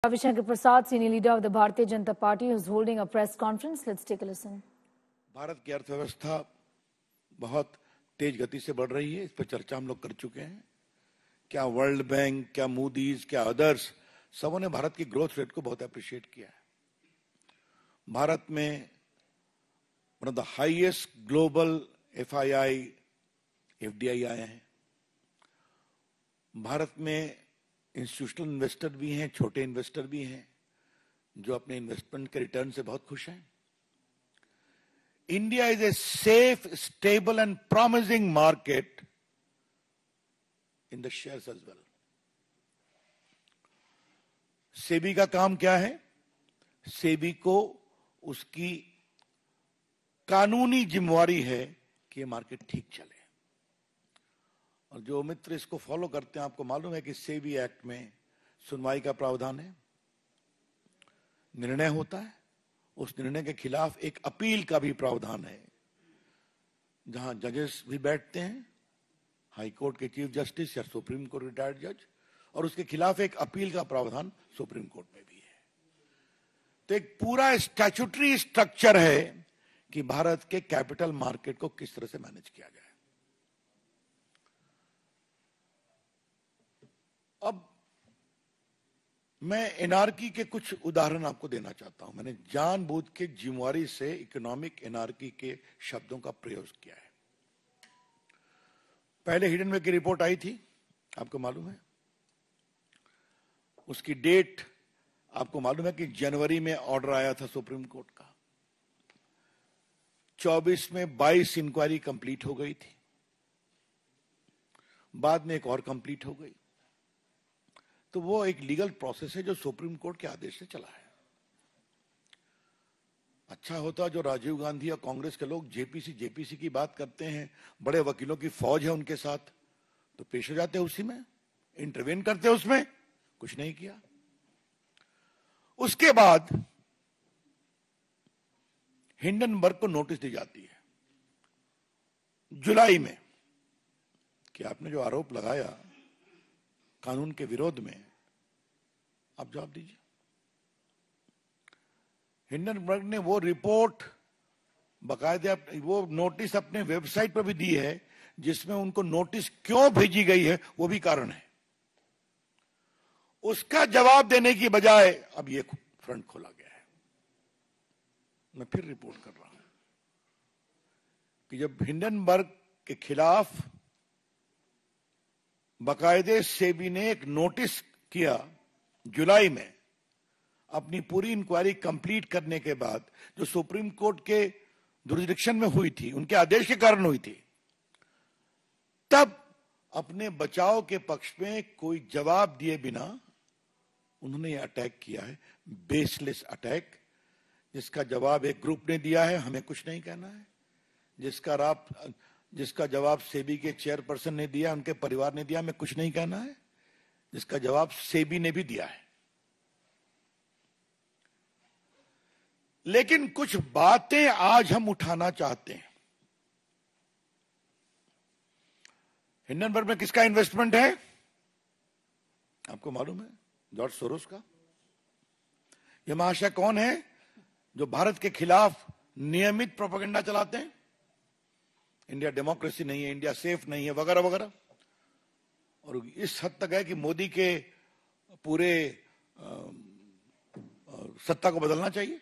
Ravi Shankar Prasad, senior leader of the Bharatiya Janata Party, is holding a press conference. Let's take a listen. Bharat की अर्थव्यवस्था बहुत तेज गति से बढ़ रही है, इस पर चर्चा हम लोग कर चुके हैं। क्या वर्ल्ड बैंक, क्या मूडीज, क्या अदर्स, सबों ने भारत की ग्रोथ रेट को बहुत अप्रिशिएट किया है। भारत में one of the highest global FII, FDI आए हैं। भारत में इंस्टीट्यूशनल इन्वेस्टर भी हैं, छोटे इन्वेस्टर भी हैं, जो अपने इन्वेस्टमेंट के रिटर्न से बहुत खुश हैं। India is a safe, stable and promising market in the shares as well. SEBI का काम क्या है? सेबी को उसकी कानूनी जिम्मेवारी है कि ये मार्केट ठीक चले। और जो मित्र इसको फॉलो करते हैं, आपको मालूम है कि सेबी एक्ट में सुनवाई का प्रावधान है, निर्णय होता है, उस निर्णय के खिलाफ एक अपील का भी प्रावधान है, जहां जजेस भी बैठते हैं, हाई कोर्ट के चीफ जस्टिस या सुप्रीम कोर्ट रिटायर्ड जज, और उसके खिलाफ एक अपील का प्रावधान सुप्रीम कोर्ट में भी है। तो एक पूरा स्टैट्यूटरी स्ट्रक्चर है कि भारत के कैपिटल मार्केट को किस तरह से मैनेज किया जाए। अब मैं एनआरकी के कुछ उदाहरण आपको देना चाहता हूं। मैंने जानबूझ के जिम्मेवारी से इकोनॉमिक एनआरकी के शब्दों का प्रयोग किया है। पहले हिडनबर्ग की रिपोर्ट आई थी, आपको मालूम है। उसकी डेट आपको मालूम है कि जनवरी में ऑर्डर आया था सुप्रीम कोर्ट का। 24 में 22 इंक्वायरी कंप्लीट हो गई थी, बाद में एक और कंप्लीट हो गई। तो वो एक लीगल प्रोसेस है जो सुप्रीम कोर्ट के आदेश से चला है। अच्छा होता जो राजीव गांधी और कांग्रेस के लोग जेपीसी की बात करते हैं, बड़े वकीलों की फौज है उनके साथ, तो पेश हो जाते उसी में, इंटरवेन करते उसमें, कुछ नहीं किया। उसके बाद हिंडनबर्ग को नोटिस दी जाती है जुलाई में कि आपने जो आरोप लगाया कानून के विरोध में, आप जवाब दीजिए। हिंडनबर्ग ने वो रिपोर्ट बाकायदे वो नोटिस अपने वेबसाइट पर भी दी है, जिसमें उनको नोटिस क्यों भेजी गई है वो भी कारण है। उसका जवाब देने की बजाय अब ये फ्रंट खोला गया है। मैं फिर रिपोर्ट कर रहा हूं कि जब हिंडनबर्ग के खिलाफ बाकायदे सेबी ने एक नोटिस किया जुलाई में, अपनी पूरी इंक्वायरी कंप्लीट करने के बाद, जो सुप्रीम कोर्ट के जुरिडिक्शन में हुई थी, उनके आदेश के कारण हुई थी, तब अपने बचाव के पक्ष में कोई जवाब दिए बिना उन्होंने ये अटैक किया है, बेसलेस अटैक, जिसका जवाब एक ग्रुप ने दिया है, हमें कुछ नहीं कहना है। जिसका जवाब सेबी के चेयरपर्सन ने दिया, उनके परिवार ने दिया, हमें कुछ नहीं कहना है। जिसका जवाब सेबी ने भी दिया है। लेकिन कुछ बातें आज हम उठाना चाहते हैं। हिंडनबर्ग में किसका इन्वेस्टमेंट है? आपको मालूम है, जॉर्ज सोरोस का। यह महाशय कौन है जो भारत के खिलाफ नियमित प्रोपेगेंडा चलाते हैं? इंडिया डेमोक्रेसी नहीं है, इंडिया सेफ नहीं है, वगैरह वगैरह। और इस हद तक है कि मोदी के पूरे सत्ता को बदलना चाहिए,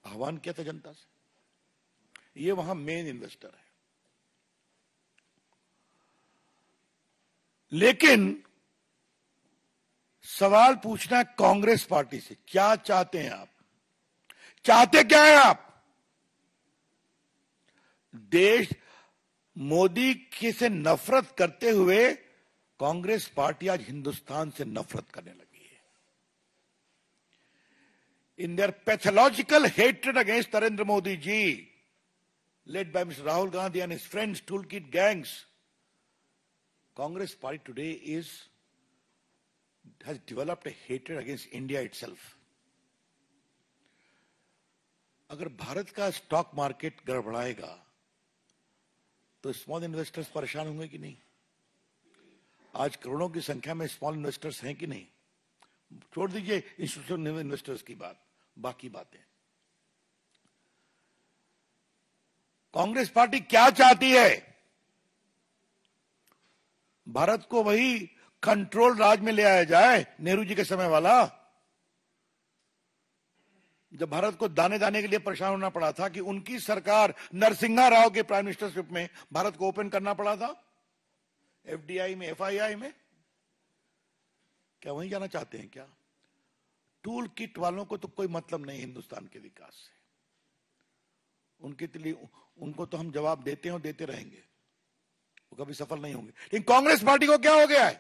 आह्वान किया था जनता से। ये वहां मेन इन्वेस्टर है। लेकिन सवाल पूछना है कांग्रेस पार्टी से, क्या चाहते हैं आप? चाहते क्या है आप? देश मोदी की से नफरत करते हुए कांग्रेस पार्टी आज हिंदुस्तान से नफरत करने लगी है। In there pathological hatred against Narendra Modi ji, led by Mr. Rahul Gandhi and his friends, toolkit gangs, Congress party today has developed a hatred against India itself. अगर भारत का स्टॉक मार्केट गड़बड़ाएगा तो स्मॉल इन्वेस्टर्स परेशान होंगे कि नहीं? आज करोड़ों की संख्या में स्मॉल इन्वेस्टर्स हैं कि नहीं? छोड़ दीजिए इंस्टीट्यूशनल इन्वेस्टर्स की बात, बाकी बातें। कांग्रेस पार्टी क्या चाहती है? भारत को वही कंट्रोल राज में ले आया जाए, नेहरू जी के समय वाला, जब भारत को दाने दाने के लिए परेशान होना पड़ा था कि उनकी सरकार नरसिम्हा राव के प्राइम मिनिस्टरशिप में भारत को ओपन करना पड़ा था, एफडीआई में, एफआईआई में। क्या वहीं जाना चाहते हैं क्या? टूल किट वालों को तो कोई मतलब नहीं हिंदुस्तान के विकास से, उनके लिए उनको तो हम जवाब देते हैं और देते रहेंगे, वो कभी सफल नहीं होंगे। लेकिन कांग्रेस पार्टी को क्या हो गया है,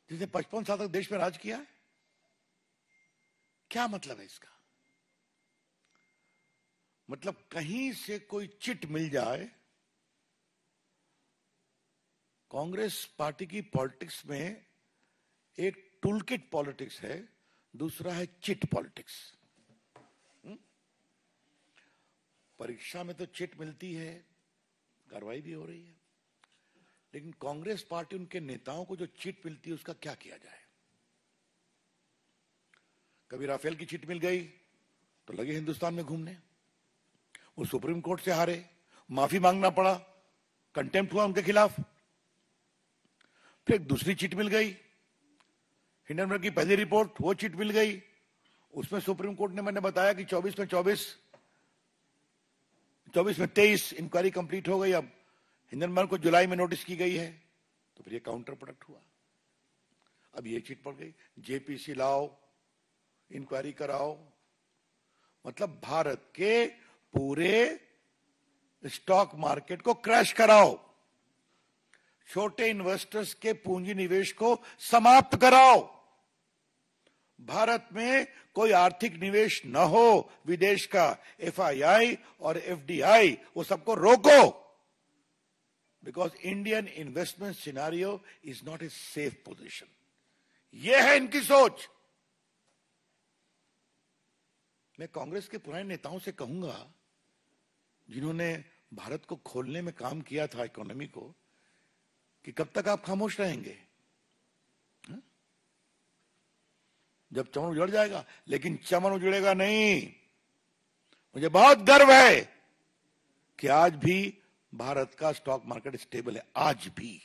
जिसने 55 साल तक देश में राज किया है? क्या मतलब है इसका? मतलब कहीं से कोई चिट मिल जाए। कांग्रेस पार्टी की पॉलिटिक्स में एक टूलकिट पॉलिटिक्स है, दूसरा है चिट पॉलिटिक्स। परीक्षा में तो चिट मिलती है, कार्रवाई भी हो रही है, लेकिन कांग्रेस पार्टी, उनके नेताओं को जो चिट मिलती है उसका क्या किया जाए? कभी राफेल की चिट मिल गई तो लगे हिंदुस्तान में घूमने, वो सुप्रीम कोर्ट से हारे, माफी मांगना पड़ा, कंटेम्प्ट हुआ उनके खिलाफ। फिर एक दूसरी चिट मिल गई, हिंडनबर्ग की पहली रिपोर्ट, वो चिट मिल गई, उसमें सुप्रीम कोर्ट ने, मैंने बताया कि 24 में 23 इंक्वायरी कंप्लीट हो गई। अब हिंडनबर्ग को जुलाई में नोटिस की गई है, तो फिर ये काउंटर प्रोडक्ट हुआ। अब ये चिट पड़ गई, जेपीसी लाओ, इंक्वायरी कराओ, मतलब भारत के पूरे स्टॉक मार्केट को क्रैश कराओ, छोटे इन्वेस्टर्स के पूंजी निवेश को समाप्त कराओ, भारत में कोई आर्थिक निवेश न हो विदेश का, एफआईआई और एफडीआई, वो सबको रोको, because Indian investment scenario is not a safe position. ये है इनकी सोच। मैं कांग्रेस के पुराने नेताओं से कहूंगा, जिन्होंने भारत को खोलने में काम किया था, इकोनॉमी को, कि कब तक आप खामोश रहेंगे? जब चमन उजड़ जाएगा, लेकिन चमन उजड़ेगा नहीं। मुझे बहुत गर्व है कि आज भी भारत का स्टॉक मार्केट स्टेबल है, आज भी।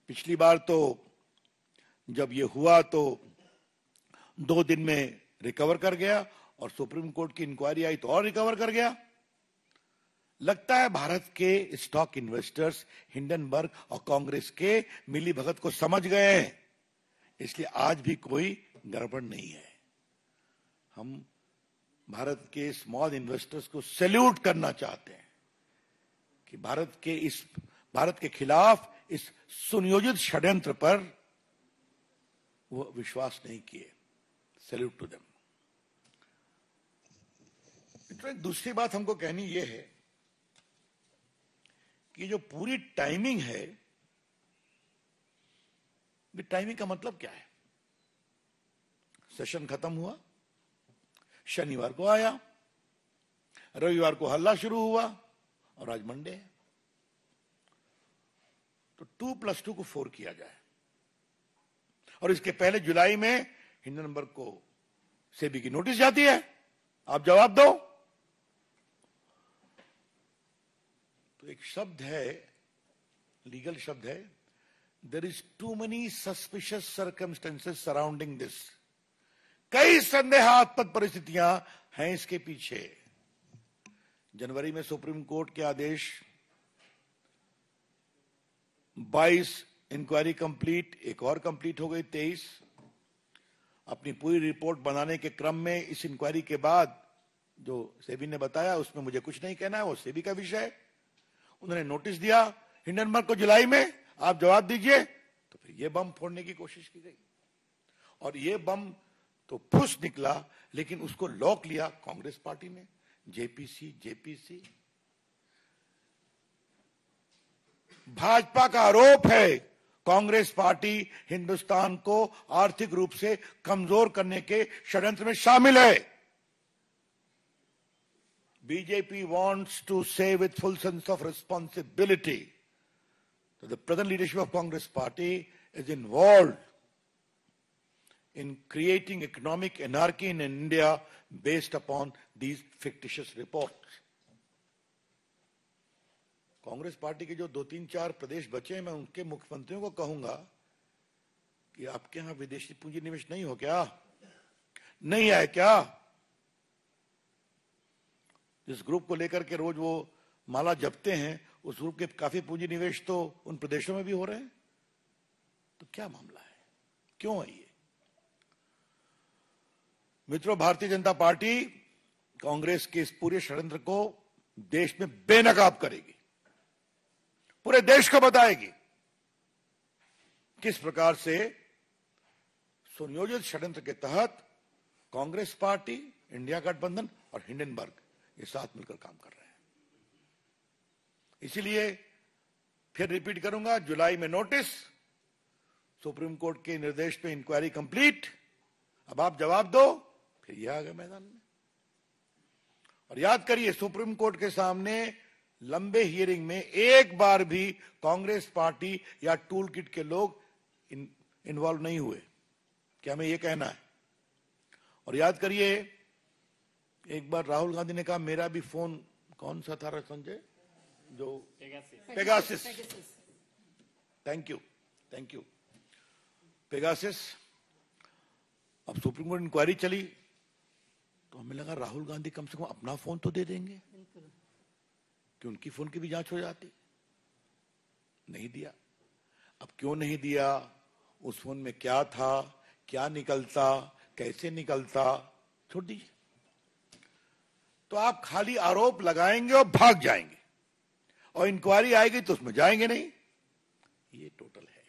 पिछली बार तो जब ये हुआ तो 2 दिन में रिकवर कर गया, और सुप्रीम कोर्ट की इंक्वायरी आई तो और रिकवर कर गया। लगता है भारत के स्टॉक इन्वेस्टर्स हिंडनबर्ग और कांग्रेस के मिली भगत को समझ गए हैं, इसलिए आज भी कोई गड़बड़ नहीं है। हम भारत के स्मॉल इन्वेस्टर्स को सैल्यूट करना चाहते हैं कि भारत के खिलाफ इस सुनियोजित षड्यंत्र पर वो विश्वास नहीं किए। Salute to them. दूसरी बात हमको कहनी यह है कि जो पूरी टाइमिंग है, टाइमिंग का मतलब क्या है? सेशन खत्म हुआ, शनिवार को आया, रविवार को हल्ला शुरू हुआ, और आज मंडे है, तो 2+2 को 4 किया जाए। और इसके पहले जुलाई में हिंडनबर्ग को सेबी की नोटिस जाती है, आप जवाब दो। तो एक शब्द है, लीगल शब्द है, there is too many suspicious circumstances surrounding this। कई संदेहास्पद परिस्थितियां हैं इसके पीछे। जनवरी में सुप्रीम कोर्ट के आदेश, 22 इंक्वायरी कंप्लीट, एक और कंप्लीट हो गई 23। अपनी पूरी रिपोर्ट बनाने के क्रम में इस इंक्वायरी के बाद जो सेबी ने बताया उसमें मुझे कुछ नहीं कहना है, वो सेबी का विषय है। उन्होंने नोटिस दिया हिंडनबर्ग को जुलाई में, आप जवाब दीजिए, तो फिर ये बम फोड़ने की कोशिश की गई, और ये बम तो फुस निकला, लेकिन उसको लॉक लिया कांग्रेस पार्टी ने, जेपीसी। भाजपा का आरोप है कांग्रेस पार्टी हिंदुस्तान को आर्थिक रूप से कमजोर करने के षड्यंत्र में शामिल है। BJP wants to say with full sense of responsibility that the present leadership of Congress Party is involved in creating economic anarchy in India based upon these fictitious reports. Congress party के जो 2-3-4 प्रदेश बचे हैं, मैं उनके मुख्यमंत्रियों को कहूंगा कि आपके यहां विदेशी पूंजी निवेश नहीं हो क्या? नहीं आए क्या? जिस ग्रुप को लेकर के रोज वो माला जपते हैं, उस ग्रुप के काफी पूंजी निवेश तो उन प्रदेशों में भी हो रहे हैं। तो क्या मामला है, क्यों है ये? मित्रों, भारतीय जनता पार्टी कांग्रेस के इस पूरे षड्यंत्र को देश में बेनकाब करेगी, पूरे देश को बताएगी किस प्रकार से सुनियोजित षड्यंत्र के तहत कांग्रेस पार्टी, इंडिया गठबंधन और हिंडनबर्ग ये साथ मिलकर काम कर रहे हैं। इसीलिए फिर रिपीट करूंगा, जुलाई में नोटिस, सुप्रीम कोर्ट के निर्देश पे इंक्वायरी कंप्लीट, अब आप जवाब दो, फिर ये आ गए मैदान में। और याद करिए, सुप्रीम कोर्ट के सामने लंबे हियरिंग में एक बार भी कांग्रेस पार्टी या टूल किट के लोग इन्वॉल्व नहीं हुए। क्या हमें यह कहना है? और याद करिए, एक बार राहुल गांधी ने कहा मेरा भी फोन कौन सा था संजय, जो पेगासिस, थैंक यू पेगासिस। अब सुप्रीम कोर्ट इंक्वायरी चली तो हमें लगा राहुल गांधी कम से कम अपना फोन तो दे देंगे कि उनकी फोन की भी जांच हो जाती। नहीं दिया। अब क्यों नहीं दिया? उस फोन में क्या था, क्या निकलता, कैसे निकलता, छोड़ दीजिए। तो आप खाली आरोप लगाएंगे और भाग जाएंगे, और इंक्वायरी आएगी तो उसमें जाएंगे नहीं। ये टोटल है।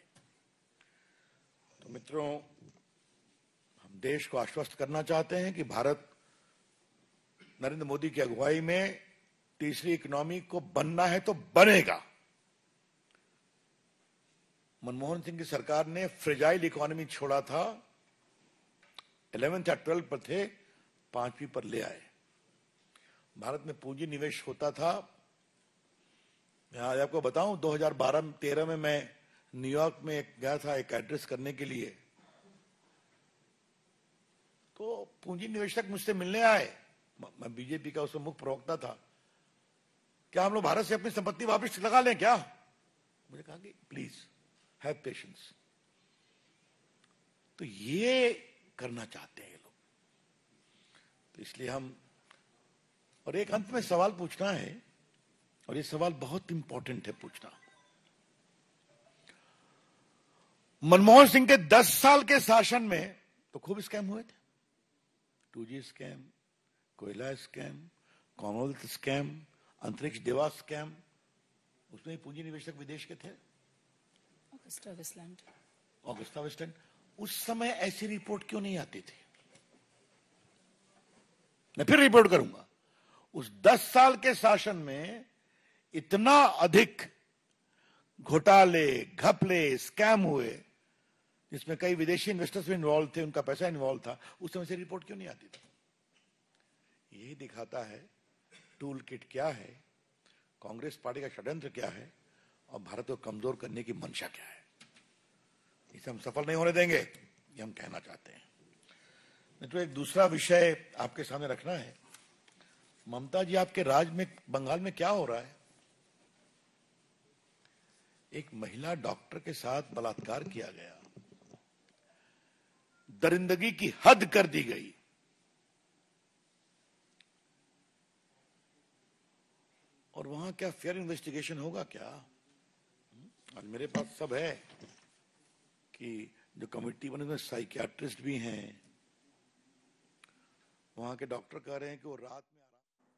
तो मित्रों, हम देश को आश्वस्त करना चाहते हैं कि भारत नरेंद्र मोदी की अगुवाई में तीसरी इकोनॉमी को बनना है तो बनेगा। मनमोहन सिंह की सरकार ने फ्रेजाइल इकोनॉमी छोड़ा था, 11th या 12th पर थे, 5वीं पर ले आए। भारत में पूंजी निवेश होता था। मैं आज आपको बताऊं, 2012-13 में मैं न्यूयॉर्क में गया था एक एड्रेस करने के लिए, तो पूंजी निवेशक मुझसे मिलने आए। मैं बीजेपी का उसमें मुख्य प्रवक्ता था। क्या हम लोग भारत से अपनी संपत्ति वापस लगा लें क्या? मुझे कहा कि प्लीज हैव पेशेंस। तो ये करना चाहते हैं ये लोग। तो इसलिए हम, और एक अंत में सवाल पूछना है, और ये सवाल बहुत इंपॉर्टेंट है पूछना। मनमोहन सिंह के 10 साल के शासन में तो खूब स्कैम हुए थे। 2G स्कैम, कोयला स्कैम, कॉमनवेल्थ स्कैम, अंतरिक्ष देवा स्कैम, उसमें पूंजी निवेशक विदेश के थे। Agusta Westland. उस समय ऐसी रिपोर्ट क्यों नहीं आती थी? मैं फिर रिपोर्ट करूंगा, उस 10 साल के शासन में इतना अधिक घोटाले, घपले, स्कैम हुए, जिसमें कई विदेशी इन्वेस्टर्स भी इन्वॉल्व थे, उनका पैसा इन्वॉल्व था। उस समय से रिपोर्ट क्यों नहीं आती थी? यही दिखाता है टूल किट क्या है, कांग्रेस पार्टी का षड्यंत्र क्या है, और भारत को कमजोर करने की मंशा क्या है। इसे हम सफल नहीं होने देंगे, ये हम कहना चाहते हैं। तो एक दूसरा विषय आपके सामने रखना है। ममता जी, आपके राज्य में, बंगाल में क्या हो रहा है? एक महिला डॉक्टर के साथ बलात्कार किया गया, दरिंदगी की हद कर दी गई। और वहां क्या फेयर इन्वेस्टिगेशन होगा क्या? आज मेरे पास सब है कि जो कमेटी बने उसमें साइकियाट्रिस्ट भी हैं। वहां के डॉक्टर कह रहे हैं कि वो रात में